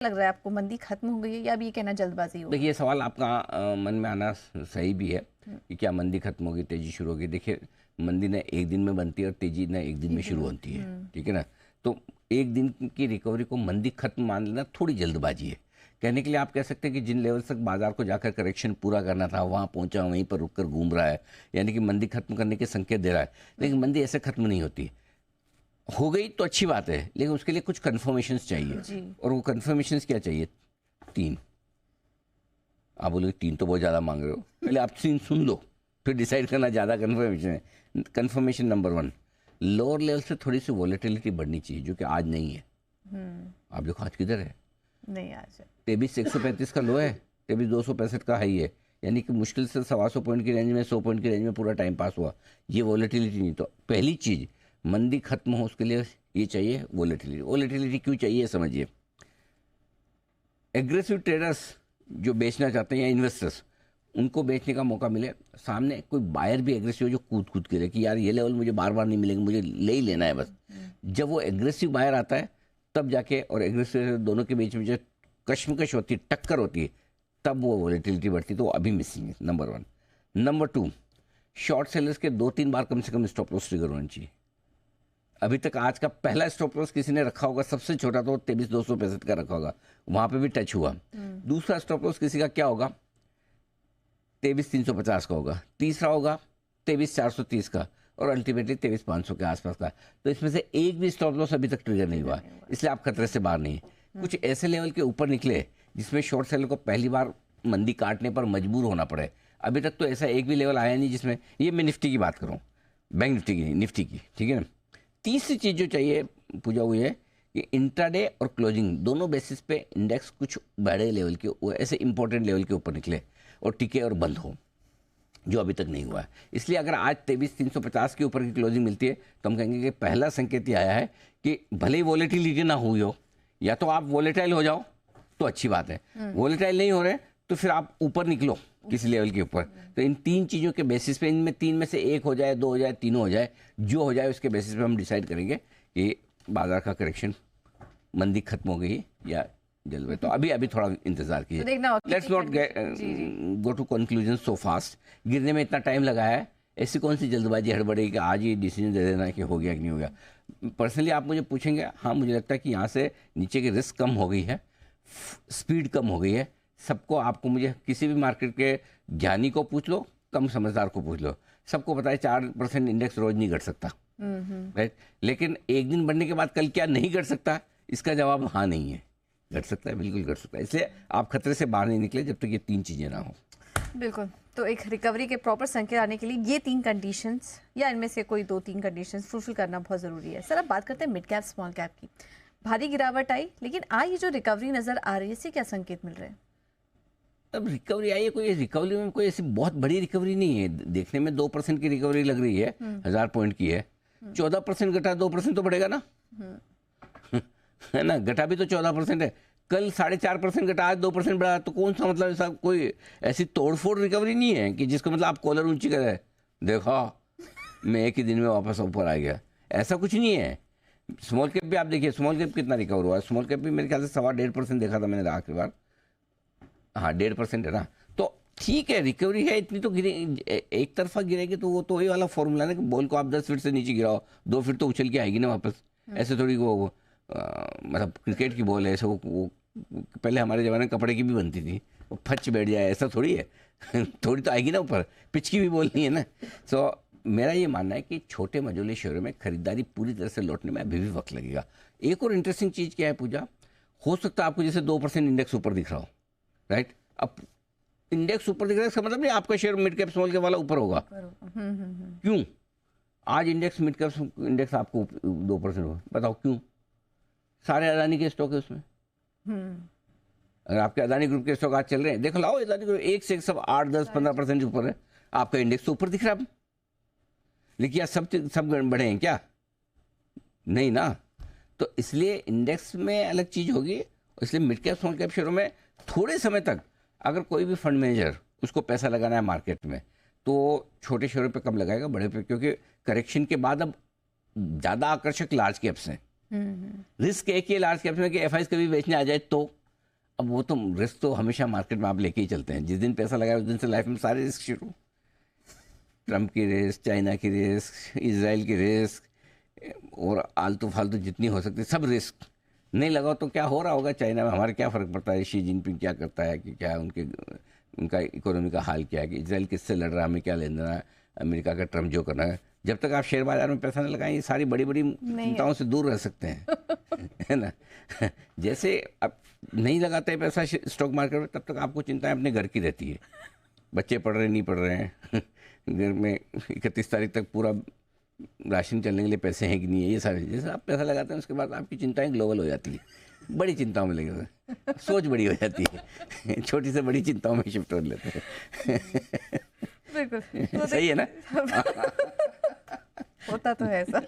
लग रहा है आपको, मंदी खत्म हो गई है या अभी ये कहना जल्दबाजी हो? देखिए, ये सवाल आपका मन में आना सही भी है कि क्या मंदी खत्म होगी, तेजी शुरू होगी। देखिए, मंदी ने एक दिन में बनती है और तेजी ने एक दिन में शुरू होती है, ठीक है ना। तो एक दिन की रिकवरी को मंदी खत्म मान लेना थोड़ी जल्दबाजी है। कहने के लिए आप कह सकते हैं कि जिन लेवल तक बाजार को जाकर करेक्शन पूरा करना था वहाँ पहुँचा, वहीं पर रुक कर घूम रहा है, यानी कि मंदी खत्म करने के संकेत दे रहा है। लेकिन मंदी ऐसे खत्म नहीं होती। हो गई तो अच्छी बात है, लेकिन उसके लिए कुछ कन्फर्मेशंस चाहिए। और वो कन्फर्मेशंस क्या चाहिए? 3। आप बोलोगे 3 तो बहुत ज़्यादा मांग रहे हो, पहले आप 3 सुन लो फिर डिसाइड करना ज़्यादा कन्फर्मेशन है। कन्फर्मेशन नंबर 1, लोअर लेवल से थोड़ी सी वॉलेटिलिटी बढ़नी चाहिए, जो कि आज नहीं है। आप देखो आज किधर है? नहीं, आज 23,135 का लो है, 23,265 का हाई है, यानी कि मुश्किल से 125 पॉइंट की रेंज में, 100 पॉइंट की रेंज में पूरा टाइम पास हुआ। ये वॉलेटिलिटी नहीं। तो पहली चीज़, मंदी खत्म हो उसके लिए ये चाहिए वॉलेटिलिटी। वॉलेटिलिटी क्यों चाहिए समझिए। एग्रेसिव ट्रेडर्स जो बेचना चाहते हैं या इन्वेस्टर्स, उनको बेचने का मौका मिले, सामने कोई बायर भी एग्रेसिव हो जो कूद कूद के रहे कि यार ये लेवल मुझे बार बार नहीं मिलेंगे, मुझे ले ही लेना है बस। जब वो एग्रेसिव बायर आता है तब जाके, और एग्रेसिव दोनों के बीच में जो कश्मकश होती है, टक्कर होती है, तब वो वॉलेटिलिटी बढ़ती है। तो वो अभी मिसिंग है, नंबर 1। नंबर 2, शॉर्ट सेलर्स के 2-3 बार कम से कम स्टॉप लॉस ट्रिगर होनी चाहिए। अभी तक आज का पहला स्टॉप लॉस किसी ने रखा होगा, सबसे छोटा तो 23,265 का रखा होगा, वहां पे भी टच हुआ। दूसरा स्टॉप लॉस किसी का क्या होगा? 23,350 का होगा। तीसरा होगा 23,430 का, और अल्टीमेटली 23,500 के आसपास का। तो इसमें से एक भी स्टॉप लॉस अभी तक ट्रिगर नहीं हुआ, इसलिए आप खतरे से बाहर नहीं। कुछ ऐसे लेवल के ऊपर निकले जिसमें शॉर्ट सेलर को पहली बार मंदी काटने पर मजबूर होना पड़े। अभी तक तो ऐसा एक भी लेवल आया नहीं जिसमें, ये मैं निफ्टी की बात करूँ, बैंक निफ्टी की नहीं, निफ्टी की, ठीक है ना। तीसरी चीज़ जो चाहिए पूजा हुई है कि इंट्राडे और क्लोजिंग दोनों बेसिस पे इंडेक्स कुछ बड़े लेवल के, ऐसे इंपॉर्टेंट लेवल के ऊपर निकले और टिके और बंद हो, जो अभी तक नहीं हुआ है। इसलिए अगर आज 23,350 के ऊपर की क्लोजिंग मिलती है तो हम कहेंगे कि पहला संकेत ये आया है कि भले ही वॉलेटिलिटी ना हुई हो, या तो आप वॉलेटाइल हो जाओ तो अच्छी बात है, वॉलेटाइल नहीं हो रहे तो फिर आप ऊपर निकलो किसी लेवल के ऊपर। तो इन 3 चीज़ों के बेसिस पे, इनमें 3 में से एक हो जाए, 2 हो जाए, तीनों हो जाए, जो हो जाए उसके बेसिस पे हम डिसाइड करेंगे कि बाजार का करेक्शन, मंदी खत्म हो गई या जल्द में। तो अभी थोड़ा इंतजार कीजिए। Let's not go to conclusion so fast. गिरने में इतना टाइम लगा है, ऐसी कौन सी जल्दबाजी हड़बड़ी कि आज ही डिसीजन दे देना कि हो गया कि नहीं हो गया। पर्सनली आप मुझे पूछेंगे, हाँ मुझे लगता है कि यहाँ से नीचे की रिस्क कम हो गई है, स्पीड कम हो गई है। सबको, आपको, मुझे, किसी भी मार्केट के ज्ञानी को पूछ लो, कम समझदार को पूछ लो, सबको पता है 4% इंडेक्स रोज नहीं घट सकता, राइट। लेकिन एक दिन बढ़ने के बाद कल क्या नहीं घट सकता, इसका जवाब हाँ नहीं है। घट सकता है, बिल्कुल घट सकता है। इसलिए आप खतरे से बाहर नहीं निकले जब तक ये 3 चीज़ें ना हो। बिल्कुल। तो एक रिकवरी के प्रॉपर संकेत आने के लिए ये 3 कंडीशंस या इनमें से कोई 2-3 कंडीशंस फुलफिल करना बहुत ज़रूरी है। सर, अब बात करते हैं मिड कैप स्मॉल कैप की। भारी गिरावट आई, लेकिन आज ये जो रिकवरी नज़र आ रही है, इससे क्या संकेत मिल रहे हैं? अब रिकवरी आई है, कोई रिकवरी में कोई ऐसी बहुत बड़ी रिकवरी नहीं है। देखने में 2% की रिकवरी लग रही है, 1000 पॉइंट की है। 14% घटा, 2% तो बढ़ेगा ना, है ना। घटा भी तो 14% है। कल 4.5% घटा, आज 2% बढ़ा, तो कौन सा मतलब ऐसा कोई ऐसी तोड़फोड़ रिकवरी नहीं है कि जिसको मतलब आप कॉलर ऊंची करे, देखो मैं एक ही दिन में वापस ऊपर आ गया, ऐसा कुछ नहीं है। स्मॉल कैप भी आप देखिए, स्मॉल कैप कितना रिकवर हुआ है। स्मॉल कैप भी मेरे ख्याल से 1.25% देखा था मैंने आखिरी बार, हाँ 1.5% है ना। तो ठीक है, रिकवरी है इतनी। तो गिरे, एक तरफा गिरेगी तो वो तो वही वाला फॉर्मूला है ना कि बॉल को आप 10 फीट से नीचे गिराओ, 2 फीट तो उछल के आएगी ना वापस। ऐसे थोड़ी वो मतलब क्रिकेट की बॉल है, ऐसे वो पहले हमारे ज़माने में कपड़े की भी बनती थी, वो फच बैठ जाए, ऐसा थोड़ी है। थोड़ी तो आएगी ना ऊपर, पिच की भी बॉल नहीं है ना। सो मेरा ये मानना है कि छोटे मझोले शेयरों में खरीदारी पूरी तरह से लौटने में अभी भी वक्त लगेगा। एक और इंटरेस्टिंग चीज़ क्या है पूजा, हो सकता है आपको जैसे 2% इंडेक्स ऊपर दिख रहा हो, राइट। अब इंडेक्स ऊपर दिख रहा है, इसका मतलब नहीं आपका share mid cap small cap वाला ऊपर होगा। क्यों? आज इंडेक्स, मिड कैप इंडेक्स आपको 2% होगा, बताओ क्यों? सारे अदानी के स्टॉक है उसमें। अगर आपके अदानी ग्रुप के स्टॉक आज चल रहे हैं, देखो लाओ अदानी ग्रुप एक से एक सब 8-10-15% ऊपर है, आपका इंडेक्स तो ऊपर दिख रहा है। लेकिन क्या सब बढ़े हैं क्या? नहीं ना। तो इसलिए इंडेक्स में अलग चीज होगी, इसलिए मिड कैप स्मॉल कैप शेयरों में थोड़े समय तक अगर कोई भी फंड मैनेजर उसको पैसा लगाना है मार्केट में, तो छोटे शेयरों पे कम लगाएगा, बड़े पे, क्योंकि करेक्शन के बाद अब ज़्यादा आकर्षक लार्ज कैप्स हैं। रिस्क एक ही लार्ज कैप्स में कि एफआईज कभी बेचने आ जाए तो अब वो तो रिस्क तो हमेशा मार्केट में आप लेके ही चलते हैं, जिस दिन पैसा लगाया उस दिन से लाइफ में सारे रिस्क शुरू। ट्रम्प की रिस्क, चाइना की रिस्क, इसराइल की रिस्क और आलतू फालतू जितनी हो सकती सब रिस्क। नहीं लगाओ तो क्या हो रहा होगा चाइना में, हमारे क्या फ़र्क पड़ता है, शी जिनपिंग क्या करता है कि क्या उनका इकोनॉमी का हाल क्या है, कि इसराइल किससे लड़ रहा है, हमें क्या लेना है, अमेरिका का ट्रम्प जो करना है। जब तक आप शेयर बाजार में पैसा नहीं लगाएं, ये सारी बड़ी बड़ी चिंताओं से दूर रह सकते हैं है ना। जैसे आप नहीं लगाते हैं पैसा स्टॉक मार्केट में, तब तक आपको चिंताएं अपने घर की रहती है, बच्चे पढ़ रहे नहीं पढ़ रहे हैं, घर में 31 तारीख तक पूरा राशन चलने के लिए पैसे हैं कि नहीं है, ये सारी। जैसे आप पैसा लगाते हैं उसके बाद आपकी चिंताएं ग्लोबल हो जाती है, बड़ी चिंताओं में लगे हुए, सोच बड़ी हो जाती है, छोटी से बड़ी चिंताओं में शिफ्ट कर लेते हैं। बिल्कुल, तो सही है ना। होता तो है ऐसा।